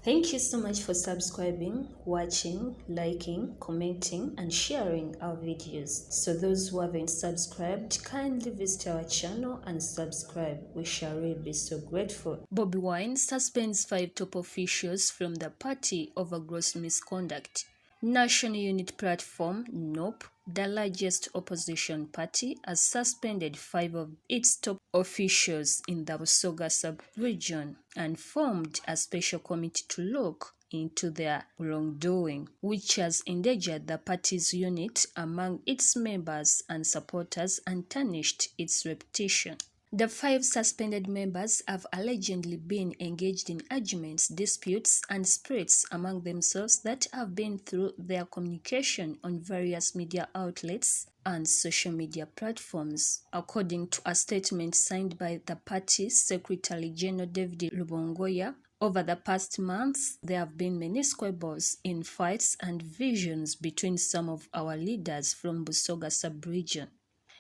Thank you so much for subscribing, watching, liking, commenting, and sharing our videos. So those who haven't subscribed, kindly visit our channel and subscribe. We shall really be so grateful. Bobiwine suspends 5 top officials from the party over gross misconduct. National Unit Platform (NUP), the largest opposition party, has suspended 5 of its top officials in the Busoga sub-region and formed a special committee to look into their wrongdoing, which has endangered the party's unit among its members and supporters and tarnished its reputation. The 5 suspended members have allegedly been engaged in arguments, disputes, and splits among themselves that have been through their communication on various media outlets and social media platforms. According to a statement signed by the party's Secretary General David Rubongoya, over the past months, there have been many squabbles, infights, and divisions between some of our leaders from Busoga sub-region.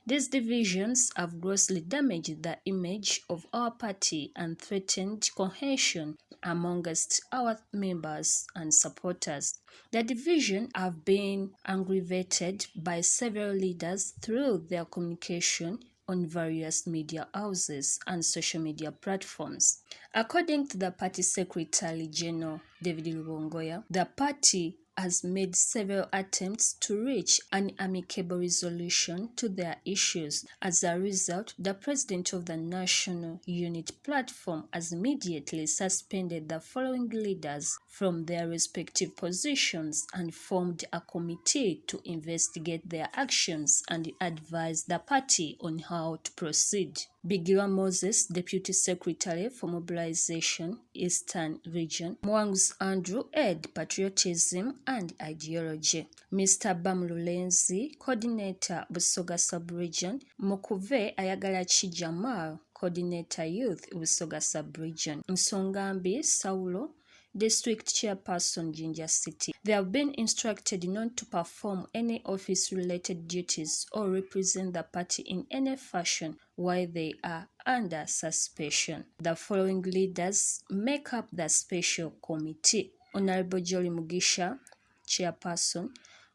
These divisions have grossly damaged the image of our party and threatened cohesion amongst our members and supporters. The divisions have been aggravated by several leaders through their communication on various media houses and social media platforms. According to the party Secretary General David Rubongoya, the party has made several attempts to reach an amicable resolution to their issues. As a result, the president of the National Unit Platform has immediately suspended the following leaders from their respective positions and formed a committee to investigate their actions and advise the party on how to proceed. Bigirwa Moses, Deputy Secretary for Mobilisation, Eastern Region; Muwanguzi Andrew, Head, Patriotism and Ideology; Mr. Bamu Lulenzi, Coordinator, Busoga Sub-Region; Mukuve Ayagalaki Jamal, Coordinator, Youth, Busoga Sub-Region; Nsongambi Saulo, District Chairperson, Jinja City. They have been instructed not to perform any office-related duties or represent the party in any fashion while they are under suspension. The following leaders make up the special committee: Honorable Jolly Mugisha, Chairperson;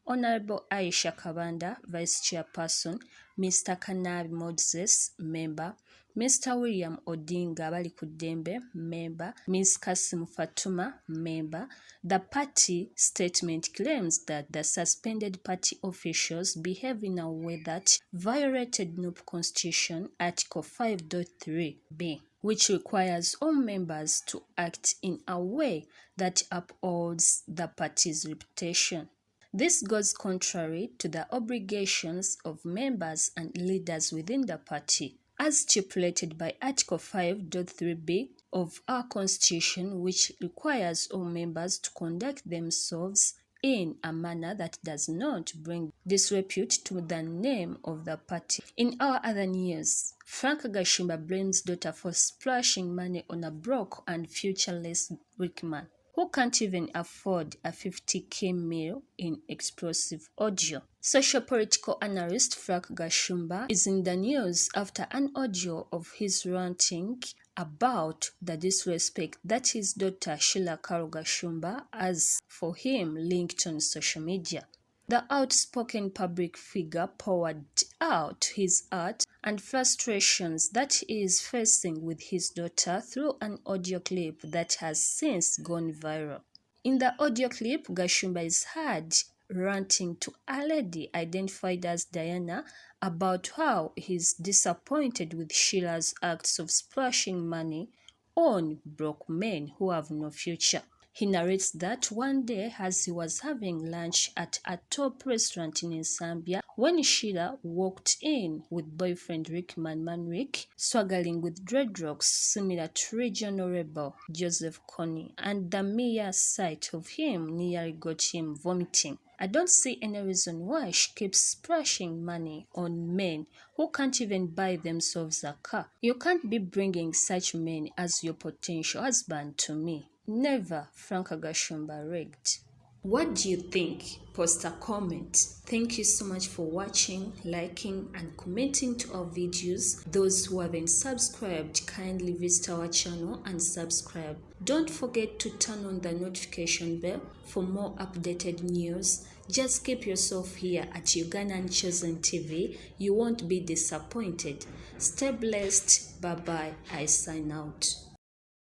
Honorable Aisha Kabanda, Vice Chairperson; Mr. Kanabi Moses, Member; Mr. William Odinga Bali Kudembe, Member; Ms. Kasim Fatuma, Member. The party statement claims that the suspended party officials behave in a way that violated NUP Constitution Article 5.3b, which requires all members to act in a way that upholds the party's reputation. This goes contrary to the obligations of members and leaders within the party, as stipulated by Article 5.3b of our Constitution, which requires all members to conduct themselves in a manner that does not bring disrepute to the name of the party. In our other news, Gashumba blames daughter for splashing money on a broke and futureless rich man who can't even afford a 50k meal in explosive audio. Socio-political analyst Gashumba is in the news after an audio of his ranting about the disrespect that his daughter Sheilah Gashumba has for him linked on social media. The outspoken public figure poured out his art and frustrations that he is facing with his daughter through an audio clip that has since gone viral. In the audio clip, Gashumba is heard ranting to a lady identified as Diana about how he is disappointed with Sheilah's acts of splashing money on broke men who have no future. He narrates that one day as he was having lunch at a top restaurant in Nsongambi, when Sheilah walked in with boyfriend Rickman Manrick, swaggering with dreadlocks similar to regional rebel Joseph Kony, and the mere sight of him nearly got him vomiting. I don't see any reason why she keeps splashing money on men who can't even buy themselves a car. You can't be bringing such men as your potential husband to me. Never, Gashumba rigged. What do you think? Post a comment. Thank you so much for watching, liking and commenting to our videos. Those who haven't subscribed, kindly visit our channel and subscribe. Don't forget to turn on the notification bell for more updated news. Just keep yourself here at Ugandan Chosen TV. You won't be disappointed. Stay blessed. Bye bye. I sign out.